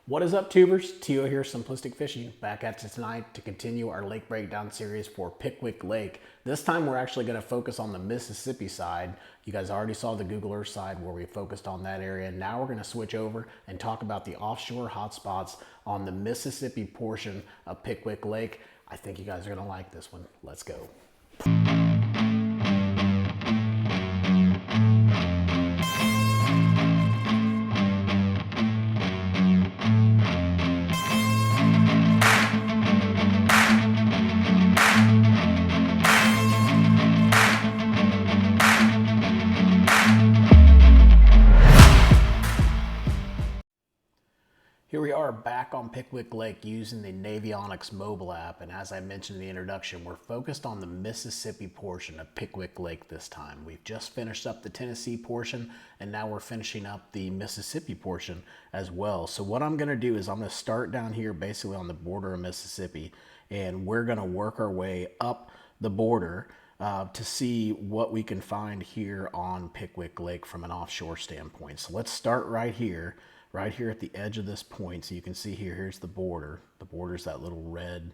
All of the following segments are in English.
What is up, tubers? Tio here, Simplistic Fishing, back at you tonight to continue our lake breakdown series for Pickwick Lake. This time we're actually going to focus on the Mississippi side. You guys already saw the Google Earth side where we focused on that area. Now we're going to switch over and talk about the offshore hotspots on the Mississippi portion of Pickwick Lake. I think you guys are going to like this one. Let's go. Here we are back on Pickwick Lake using the Navionics mobile app, and as I mentioned in the introduction, we're focused on the Mississippi portion of Pickwick Lake this time. We've just finished up the Tennessee portion, and now we're finishing up the Mississippi portion as well. So what I'm going to do is I'm going to start down here basically on the border of Mississippi, and we're going to work our way up the border to see what we can find here on Pickwick Lake from an offshore standpoint. So let's start right here at the edge of this point. So you can see here, here's the border. The border is that little red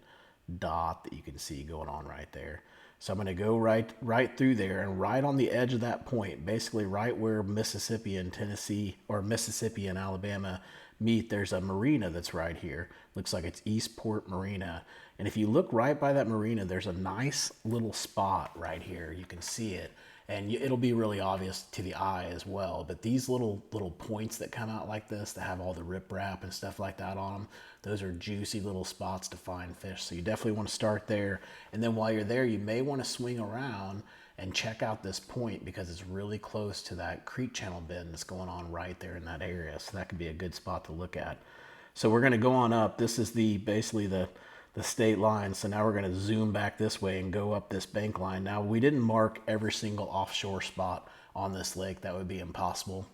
dot that you can see going on right there. So I'm going to go right through there, and right on the edge of that point, basically right where Mississippi and Tennessee, or Mississippi and Alabama meet, there's a marina that's right here. Looks like it's Eastport Marina. And if you look right by that marina, there's a nice little spot right here. You can see it. And it'll be really obvious to the eye as well. But these little points that come out like this, that have all the riprap and stuff like that on them, those are juicy little spots to find fish. So you definitely want to start there. And then while you're there, you may want to swing around and check out this point, because it's really close to that creek channel bend that's going on right there in that area. So that could be a good spot to look at. So we're going to go on up. This is basically the state line. So now we're going to zoom back this way and go up this bank line. Now, we didn't mark every single offshore spot on this lake. That would be impossible.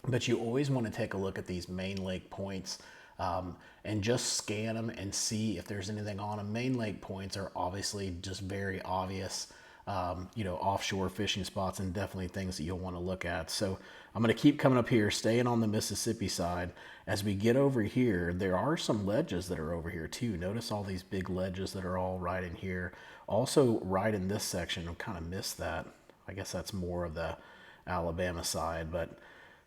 But you always want to take a look at these main lake points and just scan them and see if there's anything on them. Main lake points are obviously just very obvious, offshore fishing spots, and definitely things that you'll want to look at. So I'm going to keep coming up here, staying on the Mississippi side. As we get over here, there are some ledges that are over here too. Notice all these big ledges that are all right in here. Also right in this section, I kind of missed that. I guess that's more of the Alabama side, but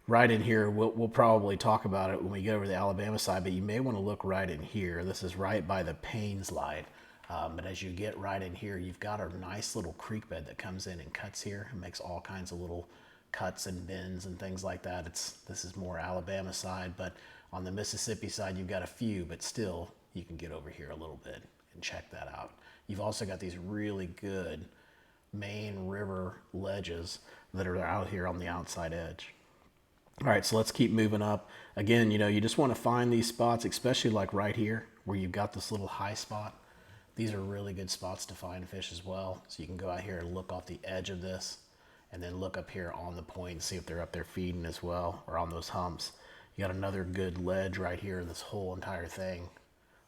right in here, we'll probably talk about it when we get over the Alabama side, but you may want to look right in here. This is right by the Paynes Light. But as you get right in here, you've got a nice little creek bed that comes in and cuts here and makes all kinds of little cuts and bends and things like that. This is more Alabama side, but on the Mississippi side, you've got a few, but still you can get over here a little bit and check that out. You've also got these really good main river ledges that are out here on the outside edge. All right, so let's keep moving up. Again, you just want to find these spots, especially like right here where you've got this little high spot. These are really good spots to find fish as well. So you can go out here and look off the edge of this, and then look up here on the point and see if they're up there feeding as well, or on those humps. You got another good ledge right here. This whole entire thing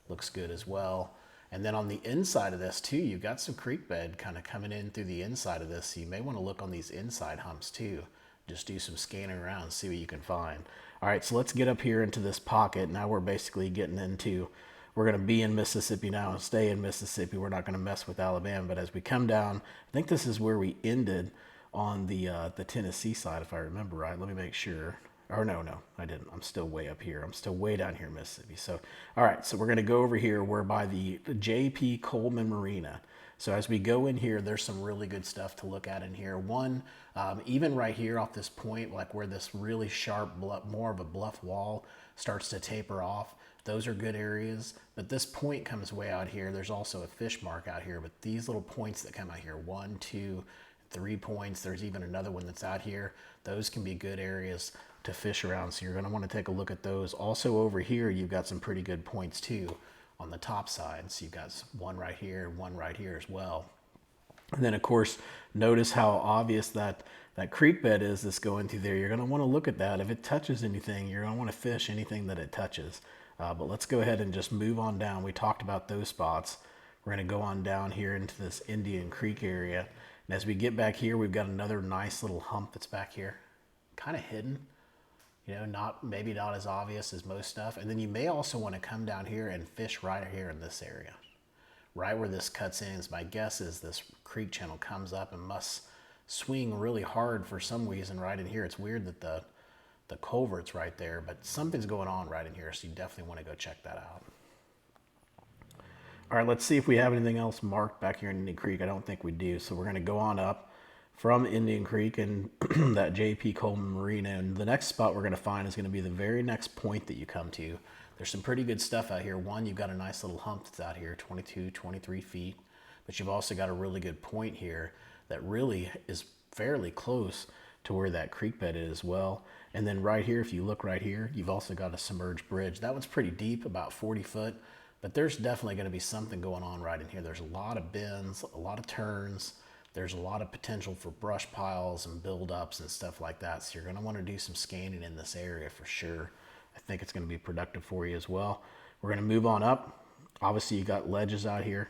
looks good as well. And then on the inside of this too, you've got some creek bed kind of coming in through the inside of this. So you may want to look on these inside humps too. Just do some scanning around and see what you can find. All right, so let's get up here into this pocket. Now we're basically getting into, we're going to be in Mississippi now and stay in Mississippi. We're not going to mess with Alabama. But as we come down, I think this is where we ended on the Tennessee side, if I remember right. Let me make sure. Or no, I didn't. I'm still way up here. I'm still way down here in Mississippi. So, all right, so we're going to go over here. We're by the J.P. Coleman Marina. So as we go in here, there's some really good stuff to look at in here. One, even right here off this point, like where this really sharp, more of a bluff wall starts to taper off, those are good areas. But this point comes way out here. There's also a fish mark out here, but these little points that come out here, 1, 2, 3 points, there's even another one that's out here. Those can be good areas to fish around. So you're going to want to take a look at those. Also over here, you've got some pretty good points too on the top side. So you've got one right here, one right here as well. And then of course, notice how obvious that creek bed is that's going through there. You're going to want to look at that. If it touches anything, you're going to want to fish anything that it touches. But let's go ahead and just move on down. We talked about those spots. We're going to go on down here into this Indian Creek area. And as we get back here, we've got another nice little hump that's back here, kind of hidden. You know, maybe not as obvious as most stuff. And then you may also want to come down here and fish right here in this area. Right where this cuts in, my guess is this creek channel comes up and must swing really hard for some reason right in here. It's weird that the culvert's right there, but something's going on right in here, so you definitely want to go check that out. All right, let's see if we have anything else marked back here in Indian Creek. I don't think we do, so we're going to go on up from Indian Creek and that J.P. Coleman Marina, and the next spot we're going to find is going to be the very next point that you come to. There's some pretty good stuff out here. One, you've got a nice little hump that's out here, 22, 23 feet, but you've also got a really good point here that really is fairly close to where that creek bed is as well. And then right here, if you look right here, you've also got a submerged bridge. That one's pretty deep, about 40 foot, but there's definitely going to be something going on right in here. There's a lot of bends, a lot of turns. There's a lot of potential for brush piles and buildups and stuff like that. So you're going to want to do some scanning in this area for sure. I think it's going to be productive for you as well. We're going to move on up. Obviously, you got ledges out here.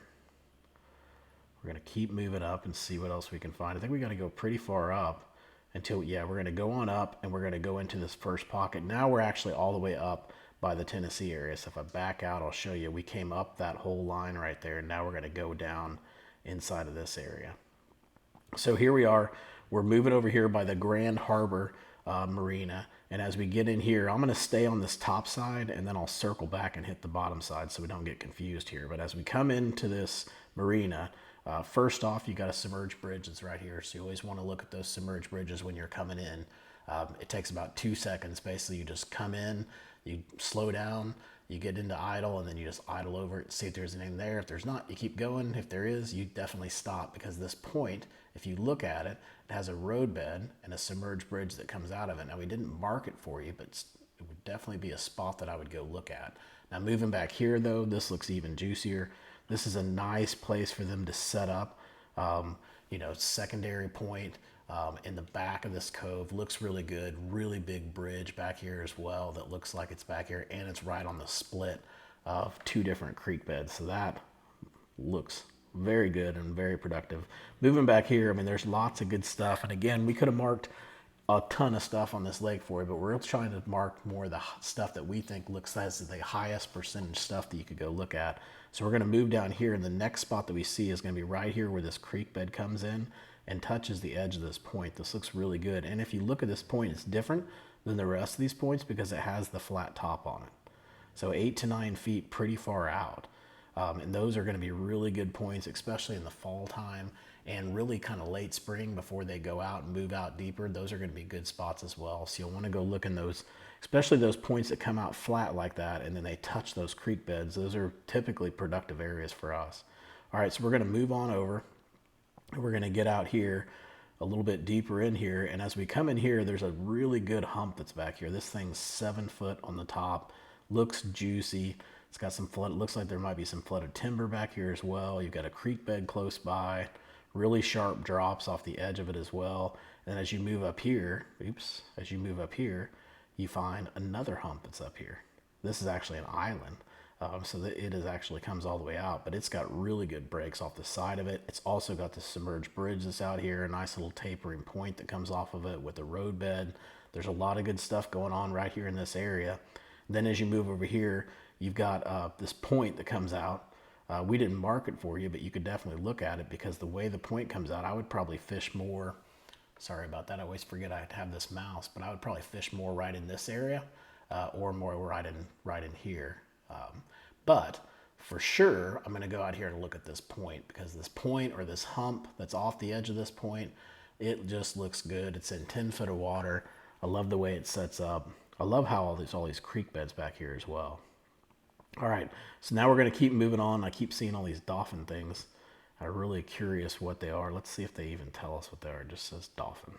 We're going to keep moving up and see what else we can find. I think we got to go pretty far up until, yeah, we're going to go on up and we're going to go into this first pocket. Now we're actually all the way up by the Tennessee area. So if I back out, I'll show you. We came up that whole line right there. And now we're going to go down inside of this area. So here we are. We're moving over here by the Grand Harbor Marina. And as we get in here, I'm going to stay on this top side and then I'll circle back and hit the bottom side so we don't get confused here. But as we come into this marina, first off, you got a submerged bridge that's right here. So you always want to look at those submerged bridges when you're coming in. It takes about 2 seconds. Basically, you just come in, you slow down, you get into idle, and then you just idle over it, see if there's anything there. If there's not, you keep going. If there is, you definitely stop, because this point, if you look at it, it has a roadbed and a submerged bridge that comes out of it. Now, we didn't mark it for you, but it would definitely be a spot that I would go look at. Now, moving back here, though, this looks even juicier. This is a nice place for them to set up, you know, secondary point in the back of this cove. Looks really good. Really big bridge back here as well that looks like it's back here, and it's right on the split of 2 different creek beds. So that looks very good and very productive. Moving back here, I mean, there's lots of good stuff. And again, we could have marked a ton of stuff on this lake for you, but we're trying to mark more of the stuff that we think looks as the highest percentage stuff that you could go look at. So we're going to move down here, and the next spot that we see is going to be right here where this creek bed comes in and touches the edge of this point. This looks really good. And if you look at this point, it's different than the rest of these points because it has the flat top on it. So 8 to 9 feet, pretty far out. And those are going to be really good points, especially in the fall time and really kind of late spring before they go out and move out deeper. Those are going to be good spots as well. So you'll want to go look in those, especially those points that come out flat like that and then they touch those creek beds. Those are typically productive areas for us. All right, so we're going to move on over. We're going to get out here a little bit deeper in here. And as we come in here, there's a really good hump that's back here. This thing's 7 foot on the top, looks juicy. It's got some flood. It looks like there might be some flooded timber back here as well. You've got a creek bed close by, really sharp drops off the edge of it as well. And as you move up here, as you move up here, you find another hump that's up here. This is actually an island. So that it actually comes all the way out, but it's got really good breaks off the side of it. It's also got the submerged bridge that's out here, a nice little tapering point that comes off of it with a road bed. There's a lot of good stuff going on right here in this area. Then as you move over here, you've got this point that comes out. We didn't mark it for you, but you could definitely look at it because the way the point comes out, I would probably fish more. Sorry about that. I always forget I have this mouse, but I would probably fish more right in this area or more right in here. But for sure, I'm going to go out here and look at this point because this point or this hump that's off the edge of this point, it just looks good. It's in 10 foot of water. I love the way it sets up. I love how all these creek beds back here as well. All right, so now we're going to keep moving on. I keep seeing all these dolphin things. I'm really curious what they are. Let's see if they even tell us what they are. It just says dolphin.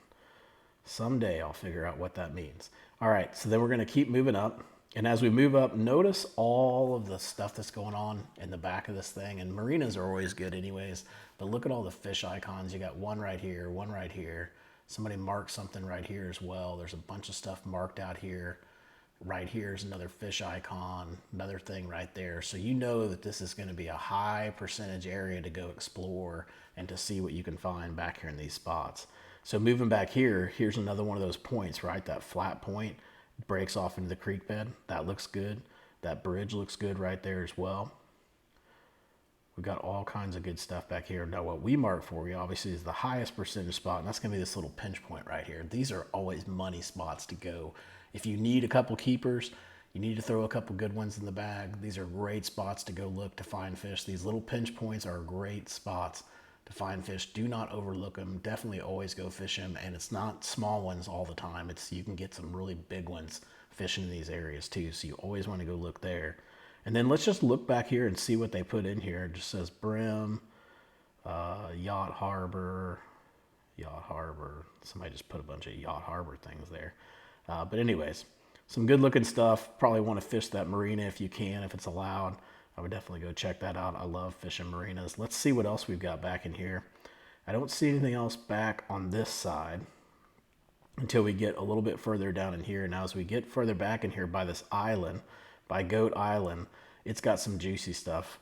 Someday I'll figure out what that means. All right, so then we're going to keep moving up. And as we move up, notice all of the stuff that's going on in the back of this thing. And marinas are always good anyways, but look at all the fish icons. You got one right here, one right here. Somebody marked something right here as well. There's a bunch of stuff marked out here. Right here is another fish icon, another thing right there. So you know that this is going to be a high percentage area to go explore and to see what you can find back here in these spots. So moving back here, here's another one of those points, right? That flat point. breaks off into the creek bed. That looks good. That bridge looks good right there as well. We've got all kinds of good stuff back here. Now what we mark for you obviously is the highest percentage spot, and that's gonna be this little pinch point right here. These are always money spots to go. If you need a couple keepers, you need to throw a couple good ones in the bag, these are great spots to go look to find fish. These little pinch points are great spots to find fish. Do not overlook them. Definitely always go fish them, and it's not small ones all the time. You can get some really big ones fishing in these areas too, so you always want to go look there. And then let's just look back here and see what they put in here. It just says Brim, Yacht Harbor. Somebody just put a bunch of Yacht Harbor things there. But anyways, some good looking stuff. Probably want to fish that marina if you can, if it's allowed. I would definitely go check that out. I love fishing marinas. Let's see what else we've got back in here. I don't see anything else back on this side until we get a little bit further down in here. Now as we get further back in here by this island, by Goat Island, it's got some juicy stuff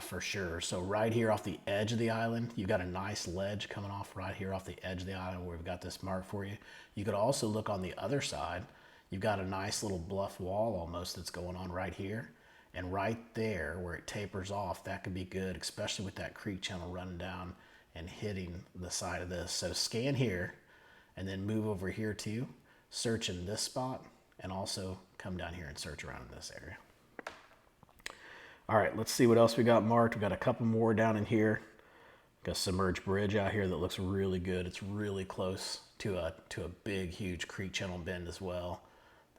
for sure. So right here off the edge of the island, you've got a nice ledge coming off right here off the edge of the island where we've got this mark for you. You could also look on the other side. You've got a nice little bluff wall almost that's going on right here. And right there where it tapers off, that could be good, especially with that creek channel running down and hitting the side of this. So scan here and then move over here too, search in this spot, and also come down here and search around in this area. All right, let's see what else we got marked. We got a couple more down in here. Got a submerged bridge out here that looks really good. It's really close to a big, huge creek channel bend as well.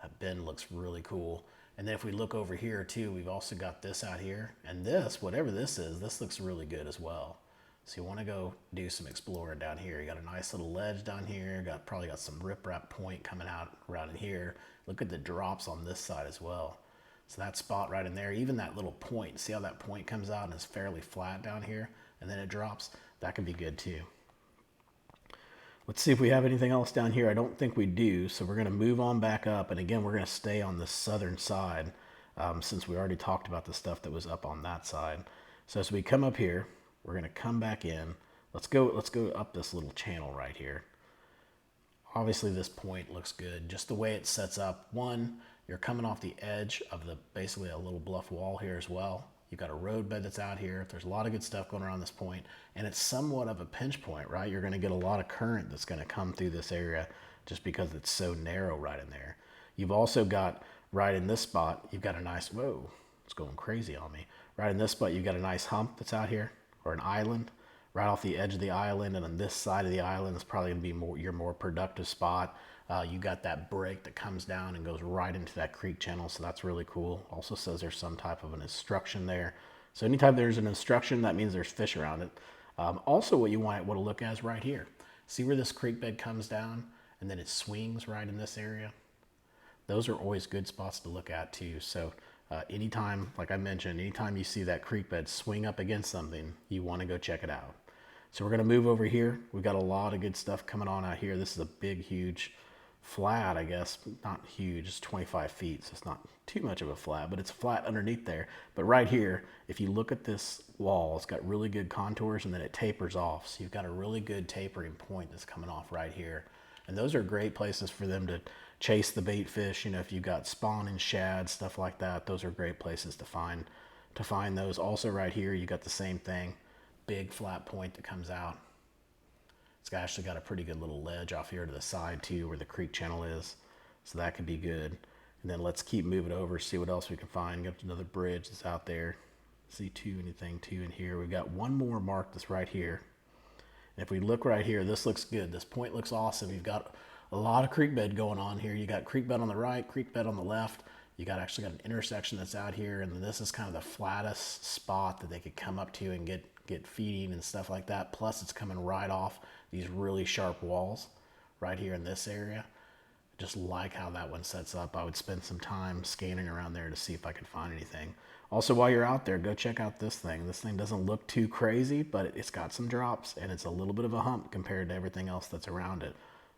That bend looks really cool. And then if we look over here too, we've also got this out here. And this, whatever this is, this looks really good as well. So you want to go do some exploring down here. You got a nice little ledge down here. Probably got some riprap point coming out around in here. Look at the drops on this side as well. So that spot right in there, even that little point, see how that point comes out and is fairly flat down here and then it drops? That could be good too. Let's see if we have anything else down here. I don't think we do, so we're gonna move on back up. And again, we're gonna stay on the southern side since we already talked about the stuff that was up on that side. So as we come up here, we're gonna come back in. Let's go up this little channel right here. Obviously this point looks good. Just the way it sets up. One, you're coming off the edge of basically a little bluff wall here as well. You've got a road bed that's out here. There's a lot of good stuff going around this point, and it's somewhat of a pinch point, right? You're gonna get a lot of current that's gonna come through this area just because it's so narrow right in there. You've also got, right in this spot, you've got a nice, whoa, it's going crazy on me. Right in this spot, you've got a nice hump that's out here, or an island, right off the edge of the island, and on this side of the island is probably gonna be your more productive spot. You got that break that comes down and goes right into that creek channel, so that's really cool. Also says there's some type of an instruction there. So anytime there's an instruction, that means there's fish around it. Also what you might want to look at is right here. See where this creek bed comes down and then it swings right in this area? Those are always good spots to look at too. So anytime, like I mentioned, anytime you see that creek bed swing up against something, you want to go check it out. So we're going to move over here. We've got a lot of good stuff coming on out here. This is a big, huge flat, I guess. Not huge, it's 25 feet, so it's not too much of a flat, but it's flat underneath there. But right here, if you look at this wall, it's got really good contours and then it tapers off. So you've got a really good tapering point that's coming off right here. And those are great places for them to chase the bait fish. You know, if you've got spawning shad, stuff like that, those are great places to find those. Also right here, you got the same thing, big flat point that comes out. It's actually got a pretty good little ledge off here to the side too, where the creek channel is. So that could be good. And then let's keep moving over, see what else we can find. Got another bridge that's out there. See anything in here. We've got one more mark that's right here. And if we look right here, this looks good. This point looks awesome. You've got a lot of creek bed going on here. You got creek bed on the right, creek bed on the left. You got actually got an intersection that's out here, and this is kind of the flattest spot that they could come up to and get feeding and stuff like that. Plus it's coming right off these really sharp walls right here in this area. Just like how that one sets up. I would spend some time scanning around there to see if I could find anything. Also, while you're out there, go check out this thing. This thing doesn't look too crazy, but it's got some drops and it's a little bit of a hump compared to everything else that's around it.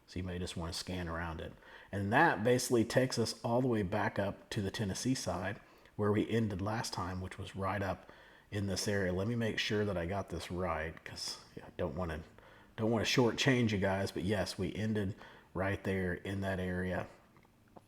So you may just want to scan around it. And that basically takes us all the way back up to the Tennessee side where we ended last time, which was right up in this area. Let me make sure that I got this right, because I don't want to shortchange you guys. But yes, we ended right there in that area.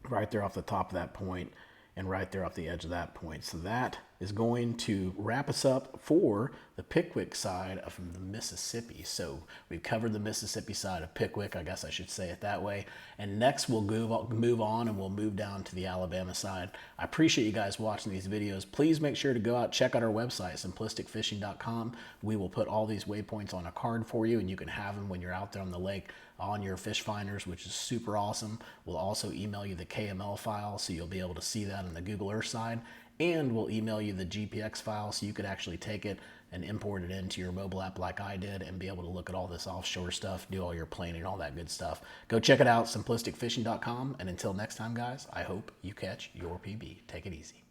right there off the top of that point and right there off the edge of that point. So that is going to wrap us up for the Pickwick side of the Mississippi. So we've covered the Mississippi side of Pickwick, I guess I should say it that way. And next we'll move on and we'll move down to the Alabama side. I appreciate you guys watching these videos. Please make sure to go out, check out our website, simplisticfishing.com. We will put all these waypoints on a card for you, and you can have them when you're out there on the lake on your fish finders, which is super awesome. We'll also email you the KML file, so you'll be able to see that on the Google Earth side, and we'll email you the GPX file so you could actually take it and import it into your mobile app like I did and be able to look at all this offshore stuff, do all your planning, all that good stuff. Go check it out, simplisticfishing.com, and until next time, guys, I hope you catch your PB. Take it easy.